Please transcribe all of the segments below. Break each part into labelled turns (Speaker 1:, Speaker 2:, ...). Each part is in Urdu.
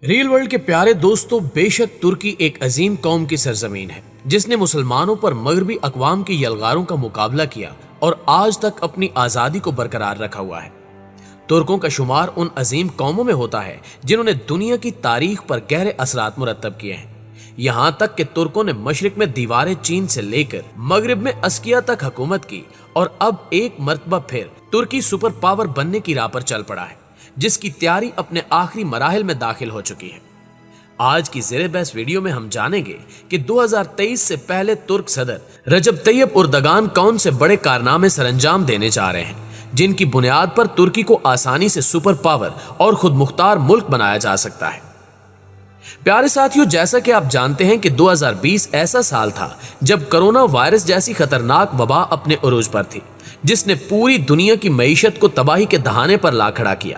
Speaker 1: ریل ورلڈ کے پیارے دوستوں، بے شک ترکی ایک عظیم قوم کی سرزمین ہے جس نے مسلمانوں پر مغربی اقوام کی یلغاروں کا مقابلہ کیا اور آج تک اپنی آزادی کو برقرار رکھا ہوا ہے۔ ترکوں کا شمار ان عظیم قوموں میں ہوتا ہے جنہوں نے دنیا کی تاریخ پر گہرے اثرات مرتب کیے ہیں، یہاں تک کہ ترکوں نے مشرق میں دیواریں چین سے لے کر مغرب میں اسکیا تک حکومت کی اور اب ایک مرتبہ پھر ترکی سپر پاور بننے کی راہ پر چل پڑا ہے، جس کی تیاری اپنے آخری مراحل میں داخل ہو چکی ہے۔ آج کی زیر بحث ویڈیو میں ہم جانیں گے کہ 2023 سے پہلے ترک صدر رجب طیب اردگان کون سے بڑے کارنامے سر انجام دینے جا رہے ہیں جن کی بنیاد پر ترکی کو آسانی سے سپر پاور اور خود مختار ملک بنایا جا سکتا ہے۔ پیارے ساتھیوں، جیسا کہ آپ جانتے ہیں کہ 2020 ایسا سال تھا جب کرونا وائرس جیسی خطرناک وبا اپنے عروج پر تھی، جس نے پوری دنیا کی معیشت کو تباہی کے دہانے پر لا کھڑا کیا۔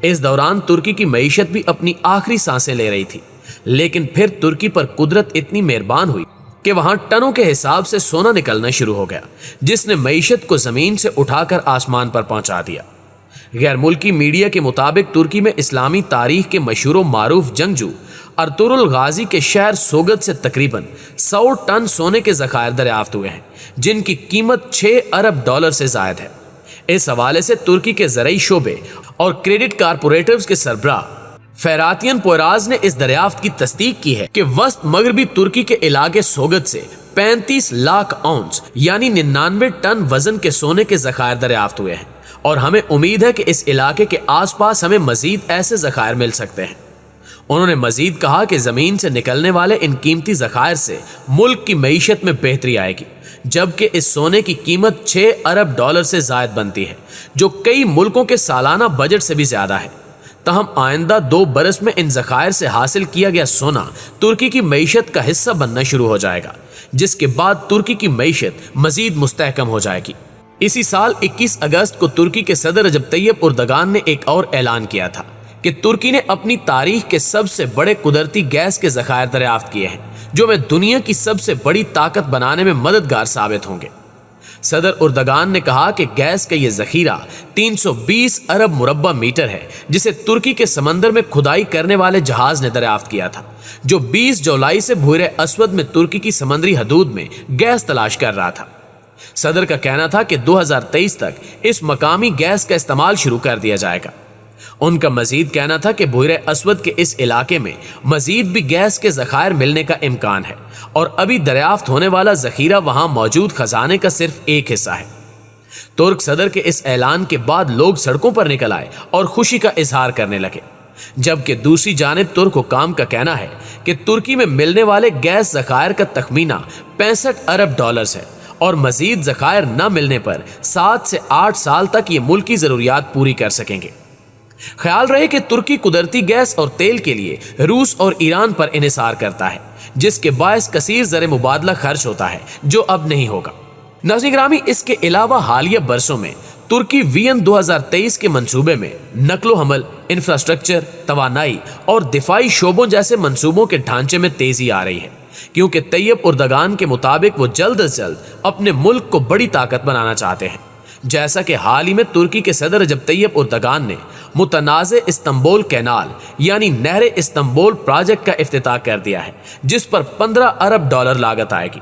Speaker 1: اس دوران ترکی کی معیشت بھی اپنی آخری سانسیں لے رہی تھی، لیکن پھر ترکی پر قدرت اتنی مہربان ہوئی کہ وہاں ٹنوں کے حساب سے سونا نکلنا شروع ہو گیا، جس نے معیشت کو زمین سے اٹھا کر آسمان پر پہنچا دیا۔ غیر ملکی میڈیا کے مطابق ترکی میں اسلامی تاریخ کے مشہور و معروف جنگجو ارطغرل غازی کے شہر سوگت سے تقریباً 100 ٹن سونے کے ذخائر دریافت ہوئے ہیں، جن کی قیمت 6 ارب ڈالر سے زائد ہے۔ اس حوالے سے ترکی کے زرعی شعبے اور کریڈٹ کارپوریٹرز کے سربراہ فیراتین پویراز نے اس دریافت کی تصدیق کی ہے کہ وسط مغربی ترکی کے علاقے سوگت سے 35 لاکھ اونس یعنی 99 ٹن وزن کے سونے کے ذخائر دریافت ہوئے ہیں، اور ہمیں امید ہے کہ اس علاقے کے آس پاس ہمیں مزید ایسے ذخائر مل سکتے ہیں۔ انہوں نے مزید کہا کہ زمین سے نکلنے والے ان قیمتی ذخائر سے ملک کی معیشت میں بہتری آئے گی، جبکہ اس سونے کی قیمت 6 ارب ڈالر سے زائد بنتی ہے، جو کئی ملکوں کے سالانہ بجٹ سے بھی زیادہ ہے۔ تاہم آئندہ 2 برس میں ان ذخائر سے حاصل کیا گیا سونا ترکی کی معیشت کا حصہ بننا شروع ہو جائے گا، جس کے بعد ترکی کی معیشت مزید مستحکم ہو جائے گی۔ اسی سال 21 اگست کو ترکی کے صدر رجب طیب اردگان نے ایک اور اعلان کیا تھا کہ ترکی نے اپنی تاریخ کے سب سے بڑے قدرتی گیس کے ذخائر دریافت کیے ہیں، جو میں دنیا کی سب سے بڑی طاقت بنانے میں مددگار ثابت ہوں گے۔ صدر اردگان نے کہا کہ گیس کا یہ ذخیرہ 320 ارب مربع میٹر ہے، جسے ترکی کے سمندر میں کھدائی کرنے والے جہاز نے دریافت کیا تھا، جو 20 جولائی سے بحیرہ اسود میں ترکی کی سمندری حدود میں گیس تلاش کر رہا تھا۔ صدر کا کہنا تھا کہ 2023 تک اس مقامی گیس کا استعمال شروع کر دیا جائے گا۔ ان کا مزید کہنا تھا کہ بحیرہ اسود کے اس علاقے میں مزید بھی گیس کے ذخائر ملنے کا امکان ہے، اور ابھی دریافت ہونے والا ذخیرہ وہاں موجود خزانے کا صرف ایک حصہ ہے۔ ترک صدر کے اس اعلان کے بعد لوگ سڑکوں پر نکل آئے اور خوشی کا اظہار کرنے لگے، جبکہ دوسری جانب ترک حکام کا کہنا ہے کہ ترکی میں ملنے والے گیس ذخائر کا تخمینہ 65 ارب ڈالرز ہے، اور مزید ذخائر نہ ملنے پر 7 سے 8 سال تک یہ ملکی ضروریات پوری کر سکیں گے۔ خیال رہے کہ ترکی قدرتی گیس اور تیل کے لیے روس اور ایران پر انحصار کرتا ہے، جس کے باعث کثیر زر مبادلہ خرچ ہوتا ہے، جو اب نہیں ہوگا۔ ناظرین گرامی، اس کے علاوہ حالیہ برسوں میں ترکی وین 2023 کے منصوبے میں نقل و حمل، انفراسٹرکچر، توانائی اور دفاعی شعبوں جیسے منصوبوں کے ڈھانچے میں تیزی آ رہی ہے، کیونکہ طیب اردگان کے مطابق وہ جلد از جلد اپنے ملک کو بڑی طاقت بنانا چاہتے ہیں۔ جیسا کہ حال ہی میں ترکی کے صدر رجب طیب اردگان نے متنازع استنبول کینال یعنی نہر استنبول پروجیکٹ کا افتتاح کر دیا ہے، جس پر 15 ارب ڈالر لاگت آئے گی۔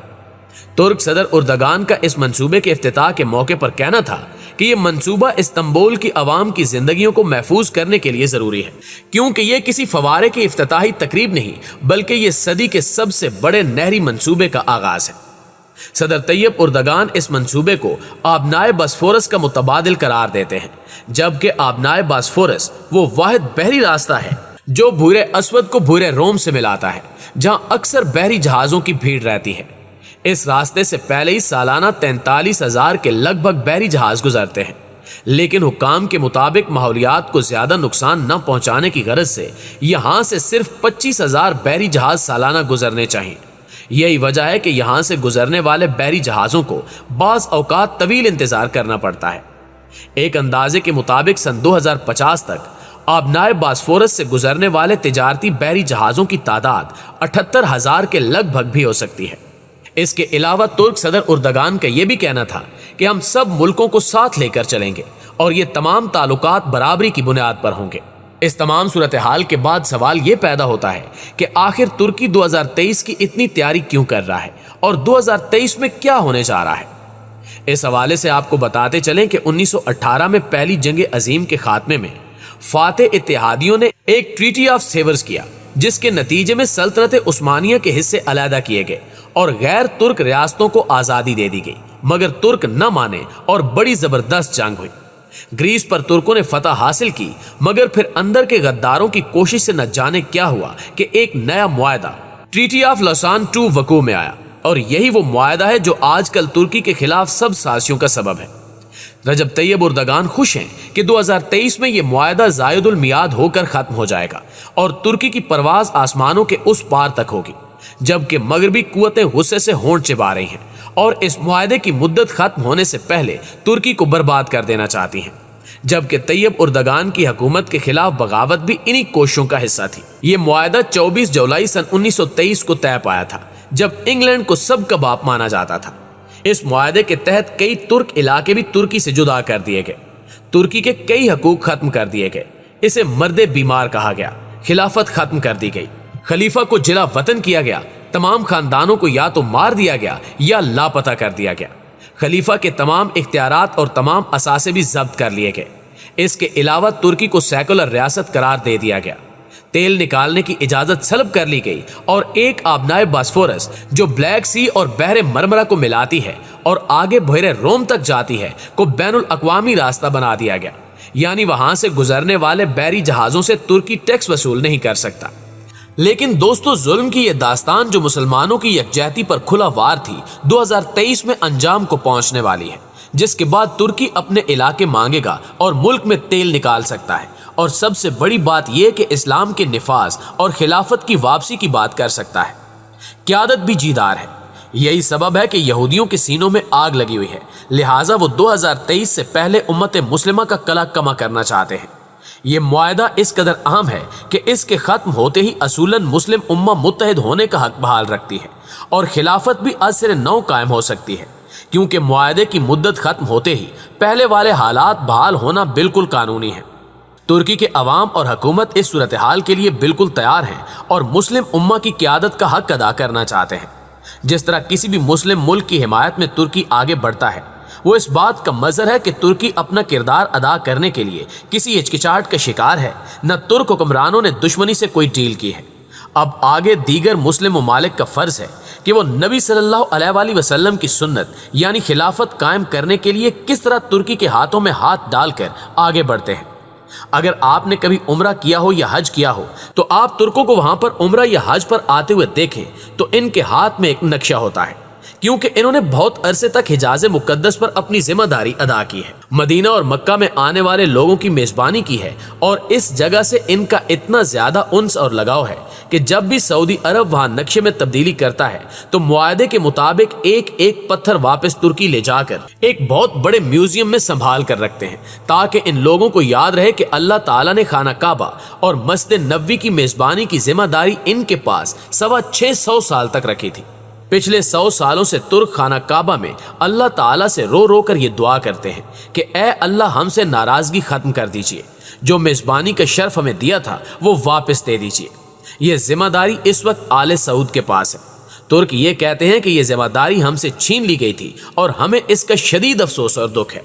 Speaker 1: ترک صدر اردگان کا اس منصوبے کے افتتاح کے موقع پر کہنا تھا کہ یہ منصوبہ استنبول کی عوام کی زندگیوں کو محفوظ کرنے کے لیے ضروری ہے، کیونکہ یہ کسی فوارے کی افتتاحی تقریب نہیں بلکہ یہ صدی کے سب سے بڑے نہری منصوبے کا آغاز ہے۔ صدر طیب اردگان اس منصوبے کو آبنائے باسفورس کا متبادل قرار دیتے ہیں، جبکہ آبنائے باسفورس وہ واحد بحری راستہ ہے جو بحیرہ اسود کو بحیرہ روم سے ملاتا ہے، جہاں اکثر بحری جہازوں کی بھیڑ رہتی ہے۔ اس راستے سے پہلے ہی سالانہ 43,000 کے لگ بھگ بحری جہاز گزرتے ہیں، لیکن حکام کے مطابق ماحولیات کو زیادہ نقصان نہ پہنچانے کی غرض سے یہاں سے صرف 25,000 بحری جہاز سالانہ گزرنے چاہیے۔ یہی وجہ ہے کہ یہاں سے گزرنے والے بحری جہازوں کو بعض اوقات طویل انتظار کرنا پڑتا ہے۔ ایک اندازے کے مطابق سن 2050 تک آبنائے باسفورس سے گزرنے والے تجارتی بحری جہازوں کی تعداد 78,000 کے لگ بھگ بھی ہو سکتی ہے۔ اس کے علاوہ ترک صدر اردگان کا یہ بھی کہنا تھا کہ ہم سب ملکوں کو ساتھ لے کر چلیں گے اور یہ تمام تعلقات برابری کی بنیاد پر ہوں گے۔ اس تمام صورتحال کے بعد سوال یہ پیدا ہوتا ہے کہ آخر ترکی 2023 کی اتنی تیاری کیوں کر رہا ہے اور 2023 میں کیا ہونے جا رہا ہے؟ اس حوالے سے آپ کو بتاتے چلیں کہ 1918 میں پہلی جنگ عظیم کے خاتمے میں فاتح اتحادیوں نے ایک ٹریٹی آف سیورز کیا، جس کے نتیجے میں سلطنت عثمانیہ کے حصے علیحدہ کیے گئے اور غیر ترک ریاستوں کو آزادی دے دی گئی، مگر ترک نہ مانے اور بڑی زبردست جنگ ہوئی۔ گریس پر ترکوں نے فتح حاصل کی، مگر پھر اندر کے غداروں کی کوشش سے نہ جانے کیا ہوا کہ ایک نیا معاہدہ ٹریٹی آف لوسان II وقوع میں آیا، اور یہی وہ معاہدہ ہے جو آج کل ترکی کے خلاف سب سازشوں کا سبب ہے۔ رجب طیب اردگان خوش ہیں کہ 2023 میں یہ معاہدہ زائد المیعاد ہو کر ختم ہو جائے گا اور ترکی کی پرواز آسمانوں کے اس پار تک ہوگی، جبکہ مغربی قوتیں غصے سے ہونٹ چبا رہی ہیں اور اس معاہدے کی مدت ختم ہونے سے پہلے ترکی کو برباد کر دینا چاہتی ہیں، جبکہ طیب اردگان کی حکومت کے خلاف بغاوت بھی انہی کوششوں کا حصہ تھی۔ یہ معاہدہ 24 جولائی سن 1923 کو طے پایا تھا، جب انگلینڈ کو سب کا باپ مانا جاتا تھا۔ اس معاہدے کے تحت کئی ترک علاقے بھی ترکی سے جدا کر دیے گئے، ترکی کے کئی حقوق ختم کر دیے گئے، اسے مرد بیمار کہا گیا، خلافت ختم کر دی گئی، خلیفہ کو جلا وطن کیا گیا، تمام خاندانوں کو یا تو مار دیا گیا یا لاپتہ کر دیا گیا، خلیفہ کے تمام اختیارات اور تمام اثاثے بھی ضبط کر لیے گئے۔ اس کے علاوہ ترکی کو سیکولر ریاست قرار دے دیا گیا، تیل نکالنے کی اجازت سلب کر لی گئی اور ایک آبنائے باسفورس جو بلیک سی اور بحر مرمرا کو ملاتی ہے اور آگے بحیرہ روم تک جاتی ہے کو بین الاقوامی راستہ بنا دیا گیا، یعنی وہاں سے گزرنے والے بحری جہازوں سے ترکی ٹیکس وصول نہیں کر سکتا۔ لیکن دوستو، ظلم کی یہ داستان جو مسلمانوں کی یکجہتی پر کھلا وار تھی، 2023 میں انجام کو پہنچنے والی ہے، جس کے بعد ترکی اپنے علاقے مانگے گا اور ملک میں تیل نکال سکتا ہے، اور سب سے بڑی بات یہ کہ اسلام کے نفاذ اور خلافت کی واپسی کی بات کر سکتا ہے۔ قیادت بھی جیدار ہے، یہی سبب ہے کہ یہودیوں کے سینوں میں آگ لگی ہوئی ہے، لہٰذا وہ 2023 سے پہلے امت مسلمہ کا کلا کما کرنا چاہتے ہیں۔ یہ معاہدہ اس قدر اہم ہے کہ اس کے ختم ہوتے ہی اصولاً مسلم امہ متحد ہونے کا حق بحال رکھتی ہے اور خلافت بھی از سر نو قائم ہو سکتی ہے، کیونکہ معاہدے کی مدت ختم ہوتے ہی پہلے والے حالات بحال ہونا بالکل قانونی ہے۔ ترکی کے عوام اور حکومت اس صورتحال کے لیے بالکل تیار ہیں اور مسلم امہ کی قیادت کا حق ادا کرنا چاہتے ہیں۔ جس طرح کسی بھی مسلم ملک کی حمایت میں ترکی آگے بڑھتا ہے، وہ اس بات کا مظہر ہے کہ ترکی اپنا کردار ادا کرنے کے لیے کسی ہچکچاہٹ کا شکار ہے، نہ ترک حکمرانوں نے دشمنی سے کوئی ڈیل کی ہے۔ اب آگے دیگر مسلم ممالک کا فرض ہے کہ وہ نبی صلی اللہ علیہ وآلہ وسلم کی سنت یعنی خلافت قائم کرنے کے لیے کس طرح ترکی کے ہاتھوں میں ہاتھ ڈال کر آگے بڑھتے ہیں۔ اگر آپ نے کبھی عمرہ کیا ہو یا حج کیا ہو تو آپ ترکوں کو وہاں پر عمرہ یا حج پر آتے ہوئے دیکھیں تو ان کے ہاتھ میں ایک نقشہ ہوتا ہے، کیونکہ انہوں نے بہت عرصے تک حجاز مقدس پر اپنی ذمہ داری ادا کی ہے، مدینہ اور مکہ میں آنے والے لوگوں کی میزبانی کی ہے، اور اس جگہ سے ان کا اتنا زیادہ انس اور لگاؤ ہے کہ جب بھی سعودی عرب وہاں نقشے میں تبدیلی کرتا ہے تو معاہدے کے مطابق ایک ایک پتھر واپس ترکی لے جا کر ایک بہت بڑے میوزیم میں سنبھال کر رکھتے ہیں، تاکہ ان لوگوں کو یاد رہے کہ اللہ تعالیٰ نے خانہ کعبہ اور مسجد نبوی کی میزبانی کی ذمہ داری ان کے پاس 650 سال تک رکھی تھی۔ پچھلے 100 سالوں سے ترک خانہ کعبہ میں اللہ تعالیٰ سے رو رو کر یہ دعا کرتے ہیں کہ اے اللہ ہم سے ناراضگی ختم کر دیجئے، جو میزبانی کا شرف ہمیں دیا تھا وہ واپس دے دیجئے۔ یہ ذمہ داری اس وقت آل سعود کے پاس ہے۔ ترک یہ کہتے ہیں کہ یہ ذمہ داری ہم سے چھین لی گئی تھی اور ہمیں اس کا شدید افسوس اور دکھ ہے۔